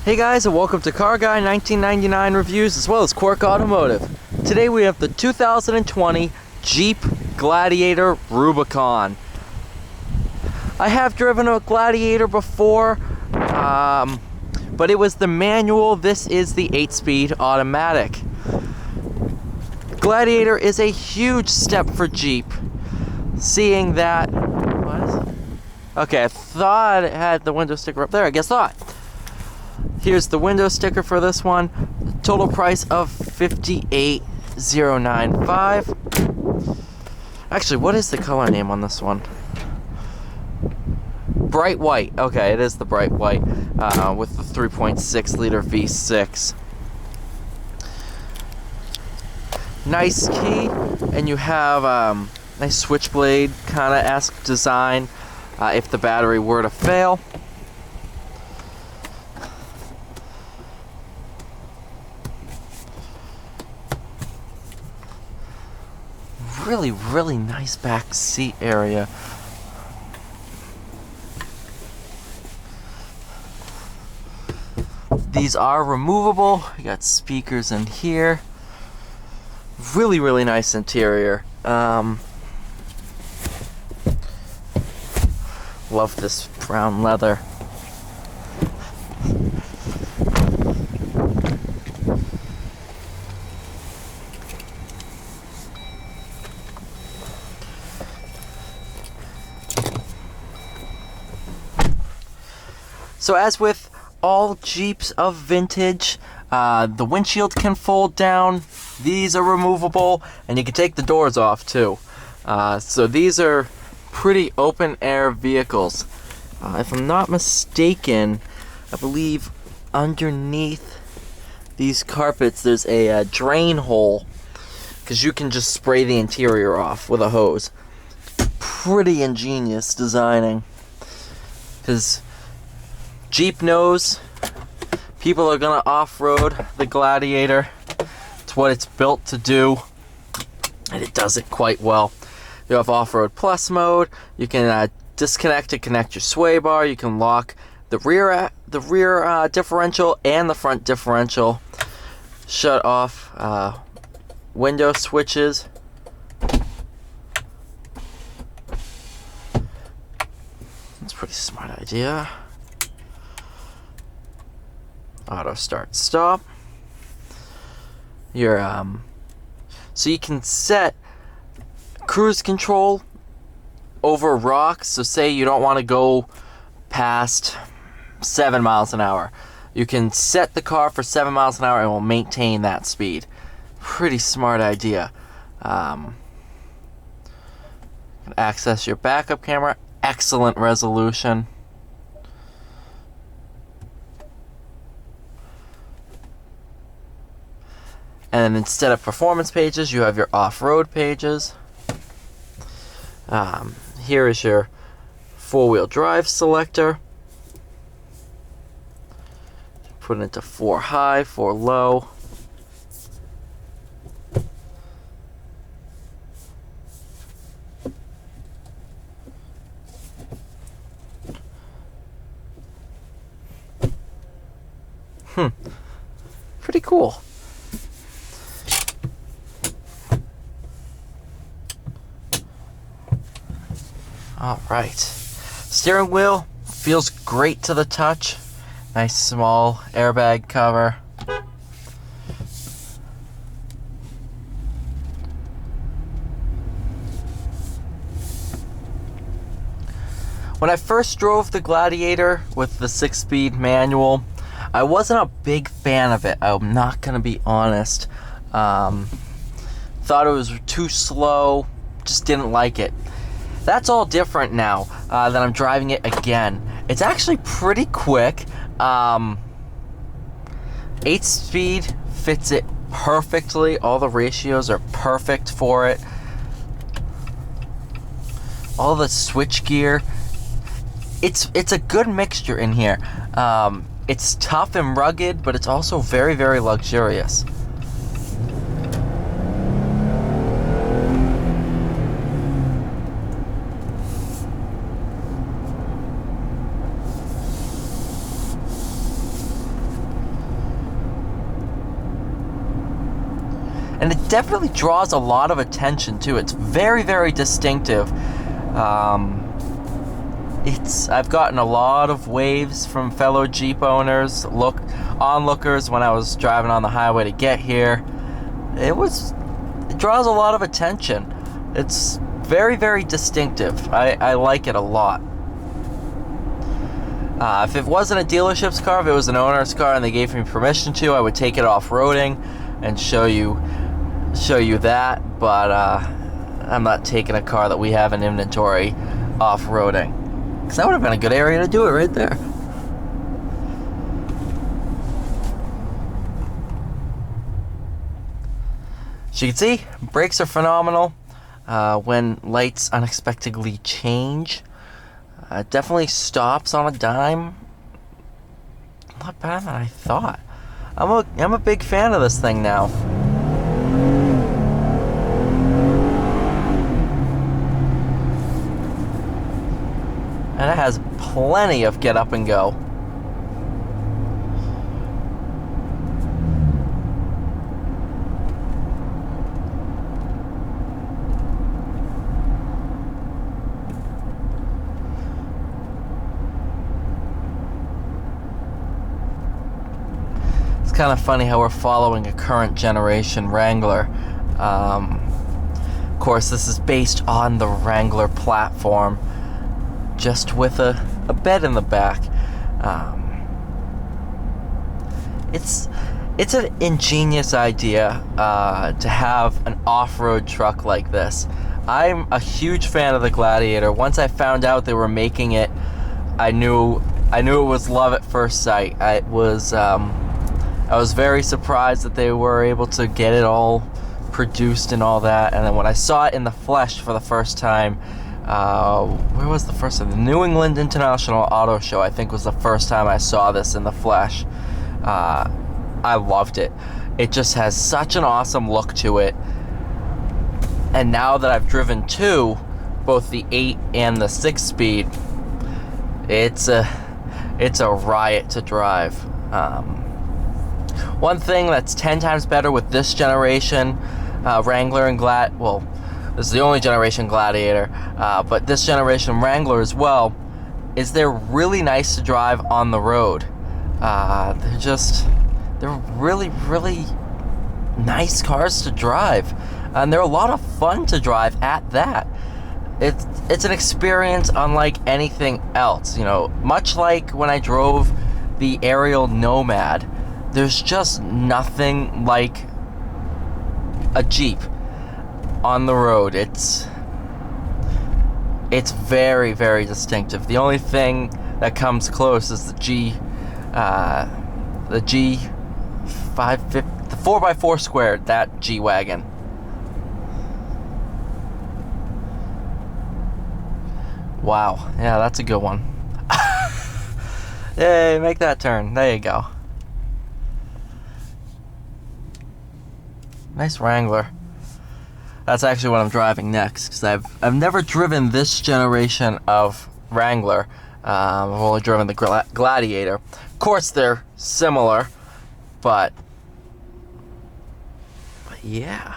Hey guys, and welcome to Car Guy 1999 Reviews as well as Quirk Automotive. Today we have the 2020 Jeep Gladiator Rubicon. I have driven a Gladiator before, but it was the manual. This is the 8-speed automatic. Gladiator is a huge step for Jeep. Seeing that... What is it? Okay, I thought it had the window sticker up there. I guess not. Here's the window sticker for this one. Total price of $58,095. Actually, what is the color name on this one? Bright white. Okay, it is the bright white with the 3.6 liter V6. Nice key, and you have nice switchblade kind of esque design if the battery were to fail. Really nice back seat area. These are removable. You got speakers in here. Really nice interior. Love this brown leather. So as with all Jeeps of vintage, the windshield can fold down, these are removable, and you can take the doors off too. So these are pretty open air vehicles. If I'm not mistaken, I believe underneath these carpets there's a drain hole, because you can just spray the interior off with a hose. Pretty ingenious designing, because Jeep knows people are gonna off-road the Gladiator. It's what it's built to do, and it does it quite well. You have off-road plus mode. You can disconnect and connect your sway bar. You can lock the rear differential and the front differential. Shut off window switches. That's a pretty smart idea. Auto start stop. Your so you can set cruise control over rocks. So say you don't want to go past 7 miles an hour. You can set the car for 7 miles an hour and it will maintain that speed. Pretty smart idea. Access your backup camera. Excellent resolution. And instead of performance pages, you have your off-road pages. Here is your four-wheel drive selector. Put it into 4 high, 4 low. Pretty cool. Alright, steering wheel feels great to the touch. Nice small airbag cover. When I first drove the Gladiator with the 6-speed manual, I wasn't a big fan of it. I'm not gonna be honest. Thought it was too slow, just didn't like it. That's all different now that I'm driving it again. It's actually pretty quick. 8-speed fits it perfectly. All the ratios are perfect for it. All the switch gear. It's a good mixture in here. It's tough and rugged, but it's also very luxurious. And it definitely draws a lot of attention too. It's very, very distinctive. I've gotten a lot of waves from fellow Jeep owners, onlookers when I was driving on the highway to get here. It draws a lot of attention. It's very, very distinctive. I like it a lot. If it wasn't a dealership's car, if it was an owner's car and they gave me permission to, I would take it off-roading and show you that, but I'm not taking a car that we have in inventory off-roading, because that would have been a good area to do it right there. As you can see, brakes are phenomenal when lights unexpectedly change. Definitely stops on a dime. Not better than I thought. I'm a big fan of this thing now. And it has plenty of get up and go. It's kind of funny how we're following a current generation Wrangler. Of course, this is based on the Wrangler platform, just with a bed in the back. It's an ingenious idea to have an off-road truck like this. I'm a huge fan of the Gladiator. Once I found out they were making it, I knew it was love at first sight. I was very surprised that they were able to get it all produced and all that. And then when I saw it in the flesh for the first time, where was the first time? The New England International Auto Show, I think, was the first time I saw this in the flesh. I loved it. It just has such an awesome look to it. And now that I've driven two, both the 8 and the 6-speed, it's a riot to drive. One thing that's 10 times better with this generation Wrangler and this is the only generation Gladiator, but this generation Wrangler as well, is they're really nice to drive on the road. They're really, really nice cars to drive, and they're a lot of fun to drive at that. It's an experience unlike anything else, much like when I drove the Aerial Nomad. There's just nothing like a Jeep on the road. It's very, very distinctive. The only thing that comes close is the G550, the 4x4 squared, that G-Wagon. Wow, yeah, that's a good one. Yay, make that turn. There you go. Nice Wrangler. That's actually what I'm driving next, because I've never driven this generation of Wrangler. I've only driven the Gladiator. Of course, they're similar, but yeah.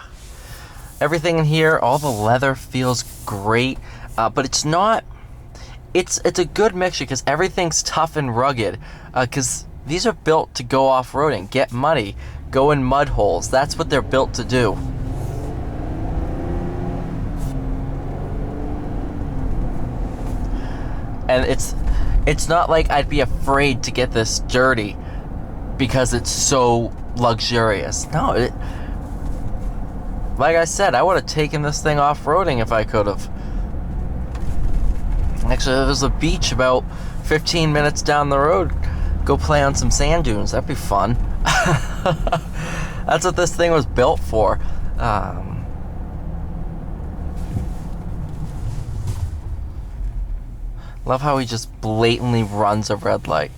Everything in here, all the leather feels great, but it's not. It's a good mixture because everything's tough and rugged. Because these are built to go off-roading, get muddy, go in mud holes. That's what they're built to do. And it's not like I'd be afraid to get this dirty because it's so luxurious. No, like I said, I would have taken this thing off-roading if I could have. Actually, there's a beach about 15 minutes down the road. Go play on some sand dunes. That'd be fun. That's what this thing was built for. Love how he just blatantly runs a red light.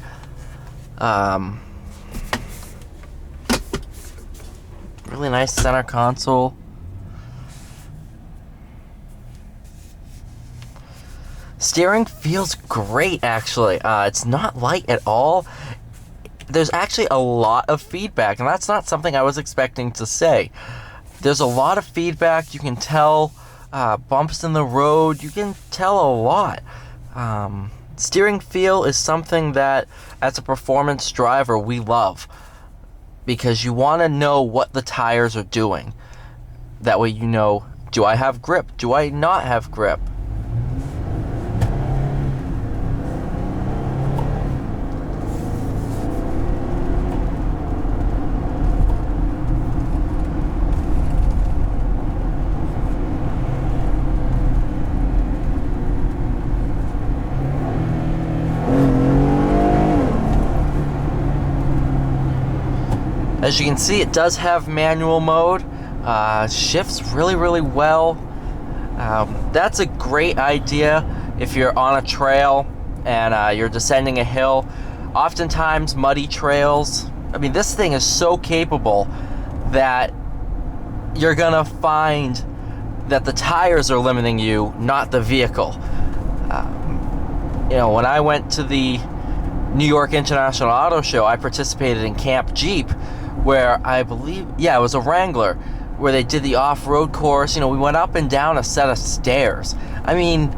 Really nice center console. Steering feels great, actually. It's not light at all. There's actually a lot of feedback, and that's not something I was expecting to say. There's a lot of feedback. You can tell bumps in the road. You can tell a lot. Steering feel is something that, as a performance driver, we love, because you want to know what the tires are doing. That way you know, do I have grip? Do I not have grip? As you can see, it does have manual mode. Shifts really, really well. That's a great idea if you're on a trail and you're descending a hill. Oftentimes, muddy trails. I mean, this thing is so capable that you're gonna find that the tires are limiting you, not the vehicle. You know, when I went to the New York International Auto Show, I participated in Camp Jeep, where I believe, yeah, it was a Wrangler, where they did the off-road course. You know, we went up and down a set of stairs. I mean,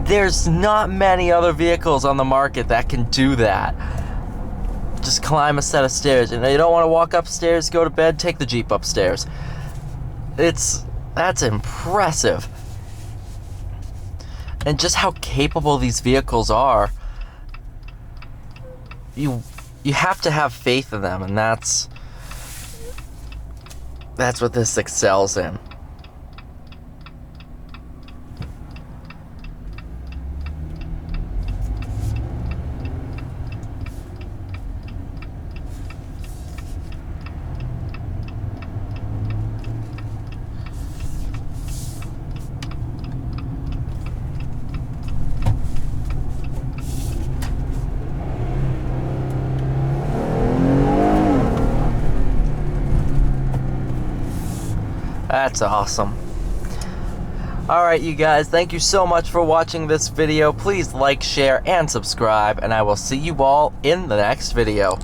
there's not many other vehicles on the market that can do that. Just climb a set of stairs. And you don't want to walk upstairs, go to bed, take the Jeep upstairs. That's impressive. And just how capable these vehicles are. You have to have faith in them, and that's what this excels in. That's awesome. Alright, you guys, thank you so much for watching this video. Please like, share, and subscribe, and I will see you all in the next video.